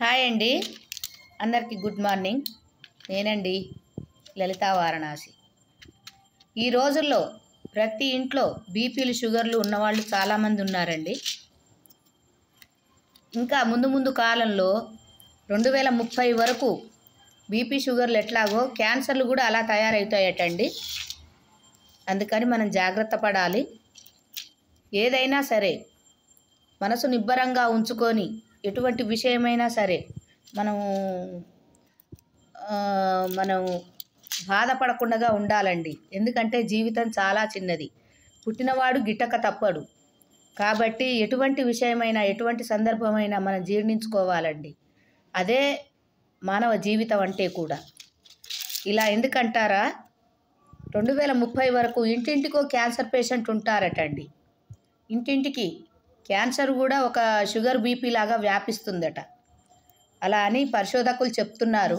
Hi అండి, అందరికీ good morning. నేనండి లలితా వారణాసి. ఈ రోజుల్లో ప్రతి ఇంట్లో బీపీలు షుగర్లు ఉన్నవాళ్ళు చాలామంది ఉన్నారండి. ఇంకా ముందు కాలంలో 2030 వరకు బీపీ షుగర్లు ఎట్లాగో క్యాన్సర్లు కూడా అలా తయారవుతాయటండి. అందుకని మనం జాగ్రత్త పడాలి. ఏదైనా సరే మనసు నిబ్బరంగా ఉంచుకొని ఎటువంటి విషయమైనా సరే మనం బాధపడకుండా ఉండాలండి. ఎందుకంటే జీవితం చాలా చిన్నది, పుట్టినవాడు గిట్టక తప్పడు. కాబట్టి ఎటువంటి విషయమైనా ఎటువంటి సందర్భమైనా మనం జీర్ణించుకోవాలండి. అదే మానవ జీవితం అంటే కూడా. ఇలా ఎందుకంటారా, 2030 వరకు ఇంటింటికో క్యాన్సర్ పేషెంట్ ఉంటారటండి. ఇంటింటికి క్యాన్సర్ కూడా ఒక షుగర్ బీపీ లాగా వ్యాపిస్తుందట. అలా అని పరిశోధకులు చెప్తున్నారు,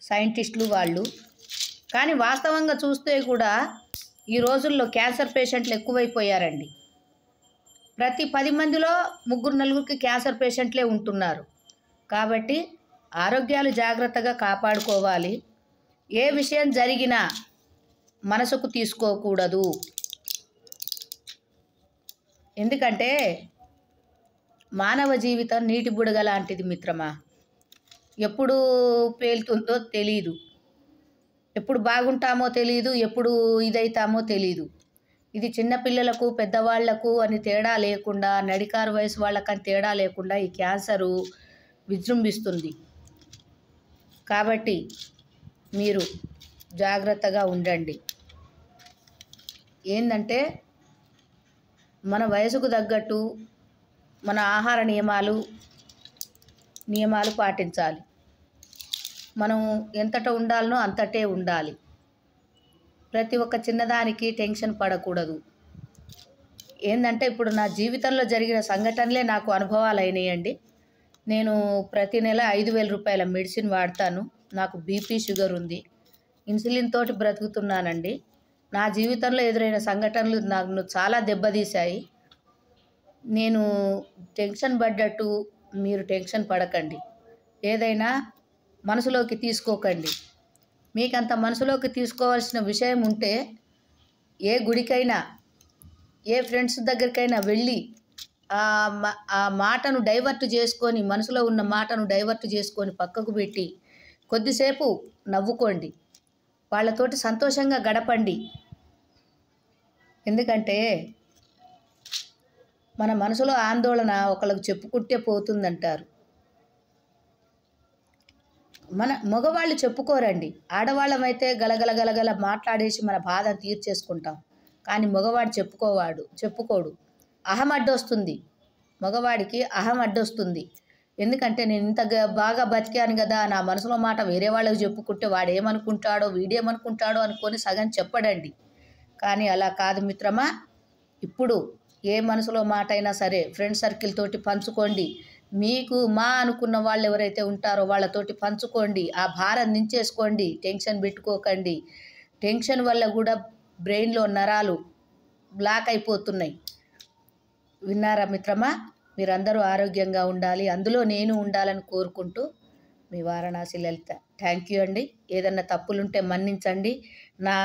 సైంటిస్టులు వాళ్ళు. కానీ వాస్తవంగా చూస్తే కూడా ఈ రోజుల్లో క్యాన్సర్ పేషెంట్లు ఎక్కువైపోయారండి. ప్రతి 10 మందిలో 3-4కి క్యాన్సర్ పేషెంట్లే ఉంటున్నారు. కాబట్టి ఆరోగ్యాలు జాగ్రత్తగా కాపాడుకోవాలి. ఏ విషయం జరిగినా మనసుకు తీసుకోకూడదు. ఎందుకంటే మానవ జీవితం నీటి బుడగ లాంటిది మిత్రమా. ఎప్పుడు పేలుతుందో తెలీదు, ఎప్పుడు బాగుంటామో తెలీదు, ఎప్పుడు ఇదైతామో తెలీదు. ఇది చిన్నపిల్లలకు పెద్దవాళ్లకు అని తేడా లేకుండా, నడికారు వయసు వాళ్ళకని తేడా లేకుండా ఈ క్యాన్సరు విజృంభిస్తుంది. కాబట్టి మీరు జాగ్రత్తగా ఉండండి. ఏంటంటే మన వయసుకు తగ్గట్టు మన ఆహార నియమాలు పాటించాలి. మనం ఎంతట ఉండాలనో అంతటే ఉండాలి. ప్రతి ఒక్క చిన్నదానికి టెన్షన్ పడకూడదు. ఏంటంటే ఇప్పుడు నా జీవితంలో జరిగిన సంఘటనలే నాకు అనుభవాలు అయినాయండి. నేను ప్రతి నెల 5,000 రూపాయల మెడిసిన్ వాడతాను. నాకు బీపీ షుగర్ ఉంది. ఇన్సులిన్ తోటి బ్రతుకుతున్నానండి. నా జీవితంలో ఎదురైన సంఘటనలు నాకు చాలా దెబ్బతీశాయి. నేను టెన్షన్ పడ్డట్టు మీరు టెన్షన్ పడకండి. ఏదైనా మనసులోకి తీసుకోకండి. మీకంత మనసులోకి తీసుకోవాల్సిన విషయం ఉంటే ఏ గుడికైనా ఏ ఫ్రెండ్స్ దగ్గరికైనా వెళ్ళి ఆ మాటను డైవర్ట్ చేసుకొని, మనసులో ఉన్న మాటను డైవర్ట్ చేసుకొని పక్కకు పెట్టి కొద్దిసేపు నవ్వుకోండి. వాళ్ళతోటి సంతోషంగా గడపండి. ఎందుకంటే మన మనసులో ఆందోళన ఒకళ్ళకు చెప్పుకుంటే పోతుందంటారు. మగవాళ్ళు చెప్పుకోరండి. ఆడవాళ్ళమైతే గలగల మాట్లాడేసి మన బాధను తీర్చేసుకుంటాం. కానీ మగవాడు చెప్పుకోడు. అహం అడ్డొస్తుంది. మగవాడికి అహం అడ్డొస్తుంది. ఎందుకంటే నేను ఇంత బాగా బతికాను కదా, నా మనసులో మాట వేరే వాళ్ళకి చెప్పుకుంటే వాడేమనుకుంటాడో వీడేమనుకుంటాడో అనుకొని సగం చెప్పడండి. కానీ అలా కాదు మిత్రమా. ఇప్పుడు ఏ మనసులో మాట అయినా సరే ఫ్రెండ్ సర్కిల్ తోటి పంచుకోండి. మీకు అనుకున్న వాళ్ళు ఎవరైతే ఉంటారో వాళ్ళతోటి పంచుకోండి. ఆ భారం దించేసుకోండి. టెన్షన్ పెట్టుకోకండి. టెన్షన్ వల్ల కూడా బ్రెయిన్లో నరాలు బ్లాక్ అయిపోతున్నాయి. విన్నారా మిత్రమా. మీరందరూ ఆరోగ్యంగా ఉండాలి, అందులో నేను ఉండాలని కోరుకుంటూ మీ వారణాసి లలిత. థ్యాంక్ యూ అండి. ఏదన్నా తప్పులుంటే మన్నించండి. నా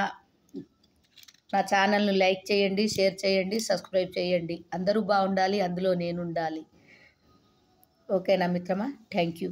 ఛానల్ను లైక్ చేయండి, షేర్ చేయండి, సబ్స్క్రైబ్ చేయండి. అందరూ బాగుండాలి, అందులో నేను ఉండాలి. ఓకేనా మిత్రమా. Thank you.